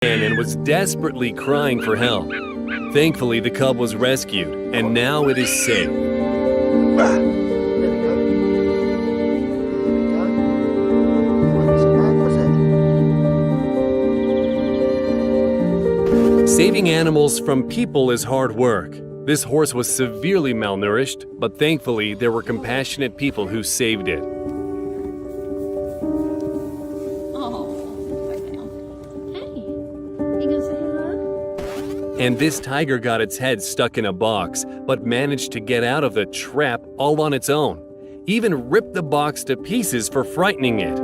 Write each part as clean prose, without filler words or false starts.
and was desperately crying for help. Thankfully, the cub was rescued, and now it is safe. Saving animals from people is hard work. This horse was severely malnourished, but thankfully there were compassionate people who saved it. And this tiger got its head stuck in a box, but managed to get out of the trap all on its own. Even ripped the box to pieces for frightening it.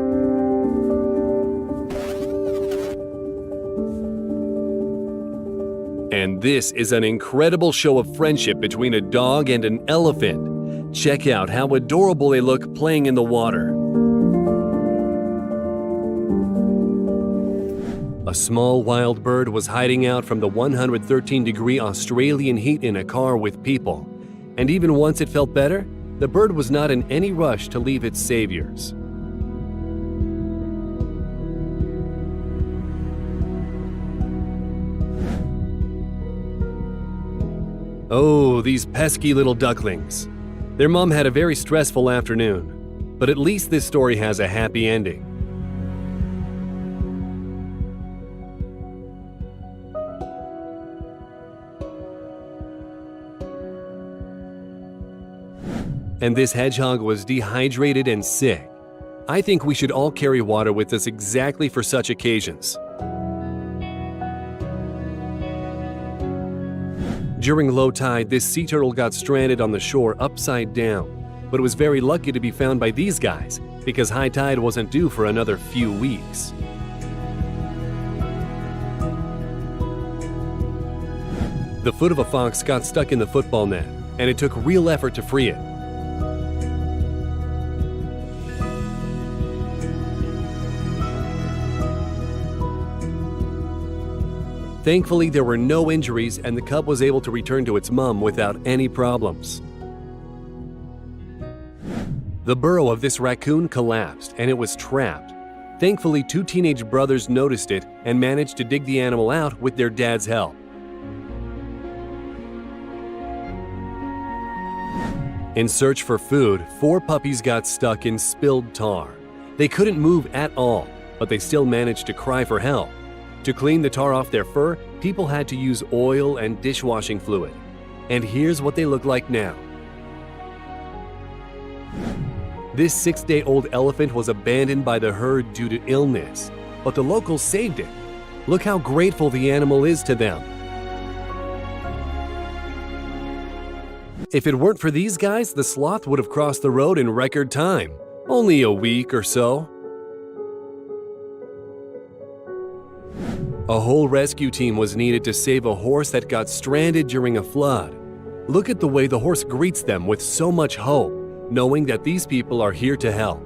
And this is an incredible show of friendship between a dog and an elephant. Check out how adorable they look playing in the water. A small wild bird was hiding out from the 113-degree Australian heat in a car with people. And even once it felt better, the bird was not in any rush to leave its saviors. Oh, these pesky little ducklings. Their mom had a very stressful afternoon, but at least this story has a happy ending. And this hedgehog was dehydrated and sick. I think we should all carry water with us exactly for such occasions. During low tide, this sea turtle got stranded on the shore upside down, but it was very lucky to be found by these guys because high tide wasn't due for another few weeks. The foot of a fox got stuck in the football net, and it took real effort to free it. Thankfully, there were no injuries and the cub was able to return to its mom without any problems. The burrow of this raccoon collapsed and it was trapped. Thankfully, two teenage brothers noticed it and managed to dig the animal out with their dad's help. In search for food, 4 puppies got stuck in spilled tar. They couldn't move at all, but they still managed to cry for help. To clean the tar off their fur, people had to use oil and dishwashing fluid. And here's what they look like now. This 6-day-old elephant was abandoned by the herd due to illness, but the locals saved it. Look how grateful the animal is to them. If it weren't for these guys, the sloth would have crossed the road in record time. Only a week or so. A whole rescue team was needed to save a horse that got stranded during a flood. Look at the way the horse greets them with so much hope, knowing that these people are here to help.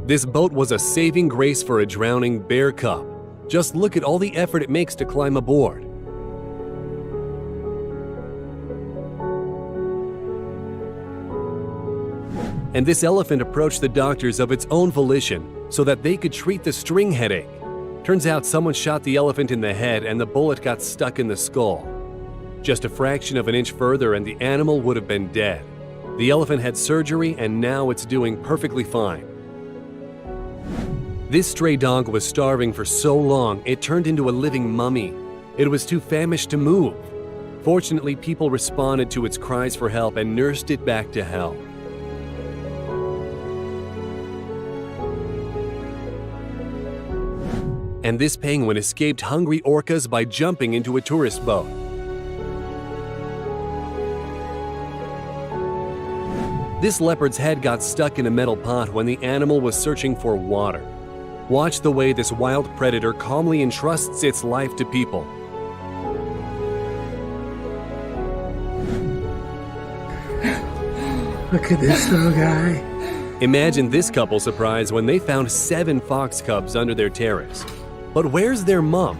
This boat was a saving grace for a drowning bear cub. Just look at all the effort it makes to climb aboard. And this elephant approached the doctors of its own volition so that they could treat the string headache. Turns out someone shot the elephant in the head and the bullet got stuck in the skull. Just a fraction of an inch further and the animal would have been dead. The elephant had surgery and now it's doing perfectly fine. This stray dog was starving for so long it turned into a living mummy. It was too famished to move. Fortunately, people responded to its cries for help and nursed it back to health. And this penguin escaped hungry orcas by jumping into a tourist boat. This leopard's head got stuck in a metal pot when the animal was searching for water. Watch the way this wild predator calmly entrusts its life to people. Look at this little guy. Imagine this couple's surprise when they found 7 fox cubs under their terrace. But where's their mom?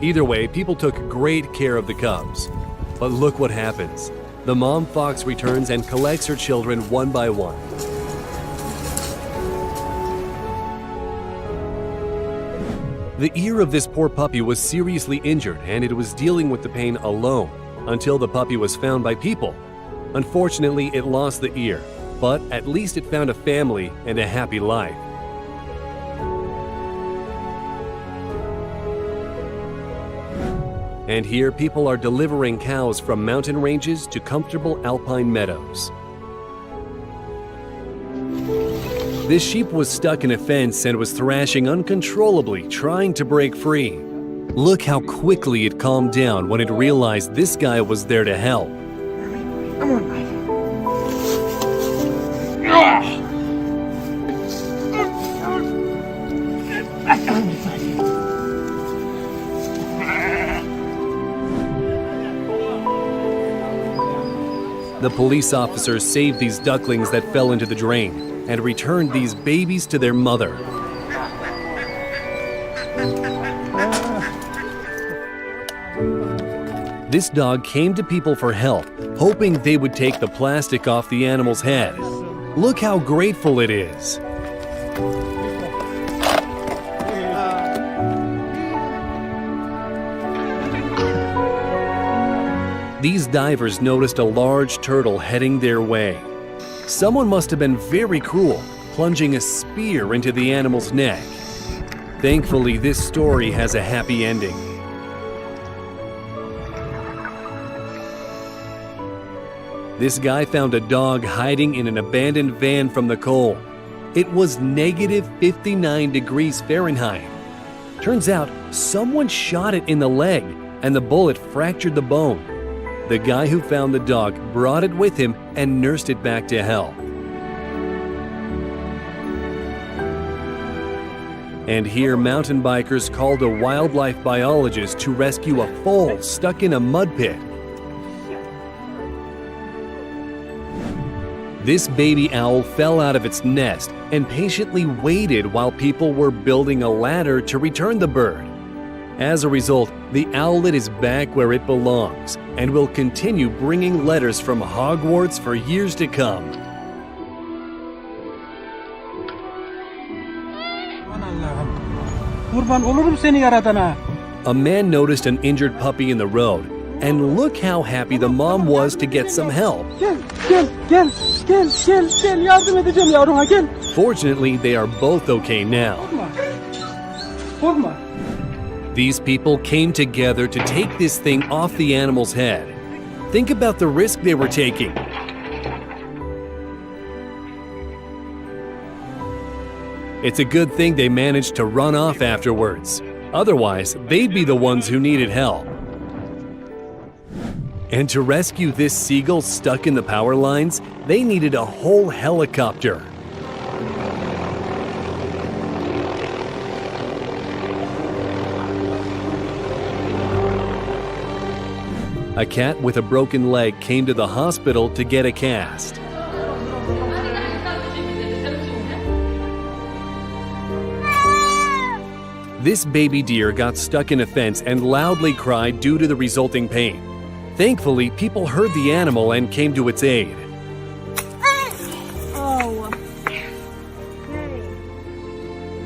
Either way, people took great care of the cubs. But look what happens. The mom fox returns and collects her children one by one. The ear of this poor puppy was seriously injured and it was dealing with the pain alone until the puppy was found by people. Unfortunately, it lost the ear, but at least it found a family and a happy life. And here people are delivering cows from mountain ranges to comfortable alpine meadows. This sheep was stuck in a fence and was thrashing uncontrollably, trying to break free. Look how quickly it calmed down when it realized this guy was there to help. Come on, buddy. The police officers saved these ducklings that fell into the drain and returned these babies to their mother. This dog came to people for help, hoping they would take the plastic off the animal's head. Look how grateful it is. These divers noticed a large turtle heading their way. Someone must have been very cruel, plunging a spear into the animal's neck. Thankfully, this story has a happy ending. This guy found a dog hiding in an abandoned van from the cold. It was -59 degrees Fahrenheit. Turns out, someone shot it in the leg, and the bullet fractured the bone. The guy who found the dog brought it with him and nursed it back to health. And here, mountain bikers called a wildlife biologist to rescue a foal stuck in a mud pit. This baby owl fell out of its nest and patiently waited while people were building a ladder to return the bird. As a result, the owlet is back where it belongs and will continue bringing letters from Hogwarts for years to come. A man noticed an injured puppy in the road, and look how happy the mom was to get some help. Fortunately, they are both okay now. These people came together to take this thing off the animal's head. Think about the risk they were taking. It's a good thing they managed to run off afterwards. Otherwise, they'd be the ones who needed help. And to rescue this seagull stuck in the power lines, they needed a whole helicopter. A cat with a broken leg came to the hospital to get a cast. This baby deer got stuck in a fence and loudly cried due to the resulting pain. Thankfully, people heard the animal and came to its aid.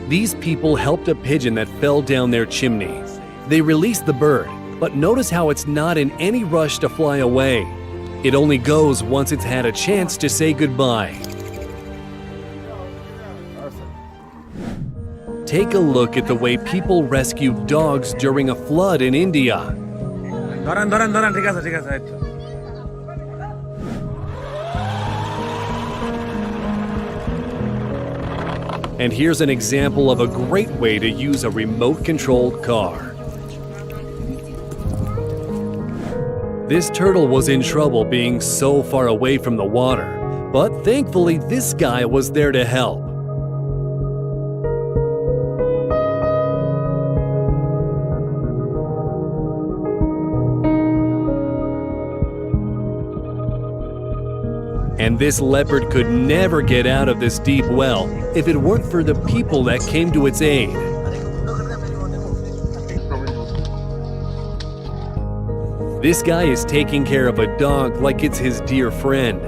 These people helped a pigeon that fell down their chimney. They released the bird, but notice how it's not in any rush to fly away. It only goes once it's had a chance to say goodbye. Take a look at the way people rescue dogs during a flood in India. And here's an example of a great way to use a remote-controlled car. This turtle was in trouble being so far away from the water, but thankfully this guy was there to help. And this leopard could never get out of this deep well if it weren't for the people that came to its aid. This guy is taking care of a dog like it's his dear friend.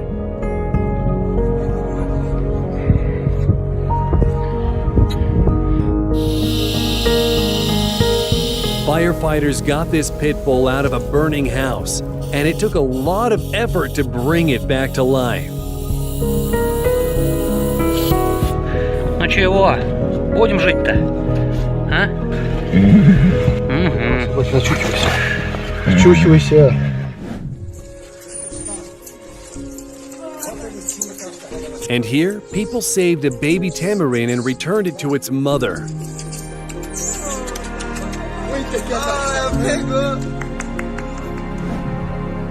Firefighters got this pit bull out of a burning house, and it took a lot of effort to bring it back to life. Ну чего, будем жить-то? А? Вот начучивайся. Начучивайся. And here, people saved a baby tamarin and returned it to its mother.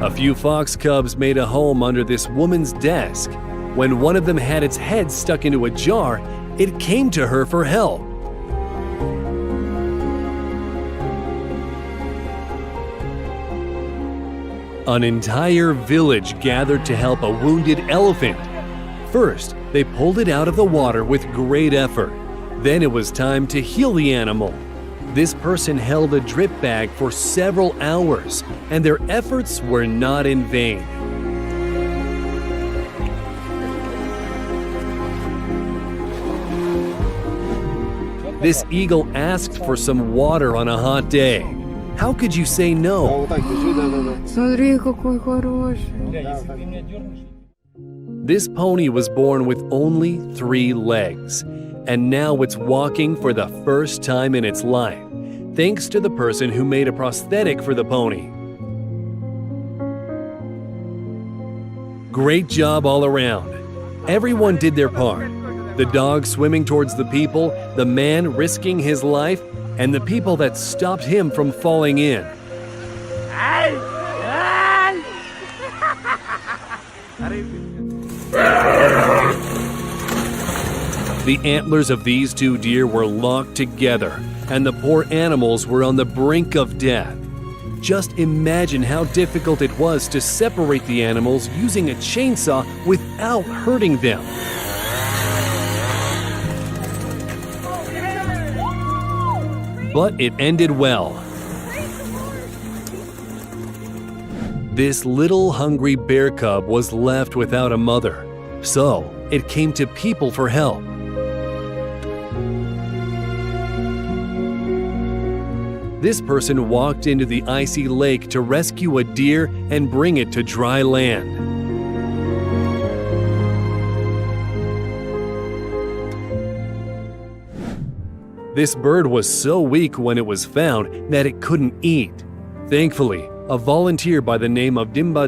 A few fox cubs made a home under this woman's desk. When one of them had its head stuck into a jar, it came to her for help. An entire village gathered to help a wounded elephant. First, they pulled it out of the water with great effort. Then it was time to heal the animal. This person held a drip bag for several hours, and their efforts were not in vain. This eagle asked for some water on a hot day. How could you say no? Смотри, какой хороший. This pony was born with only 3 legs, and now it's walking for the first time in its life, thanks to the person who made a prosthetic for the pony. Great job all around. Everyone did their part. The dog swimming towards the people, the man risking his life, and the people that stopped him from falling in. The antlers of these 2 deer were locked together, and the poor animals were on the brink of death. Just imagine how difficult it was to separate the animals using a chainsaw without hurting them. But it ended well. This little hungry bear cub was left without a mother, so it came to people for help. This person walked into the icy lake to rescue a deer and bring it to dry land. This bird was so weak when it was found that it couldn't eat. Thankfully, a volunteer by the name of Dimba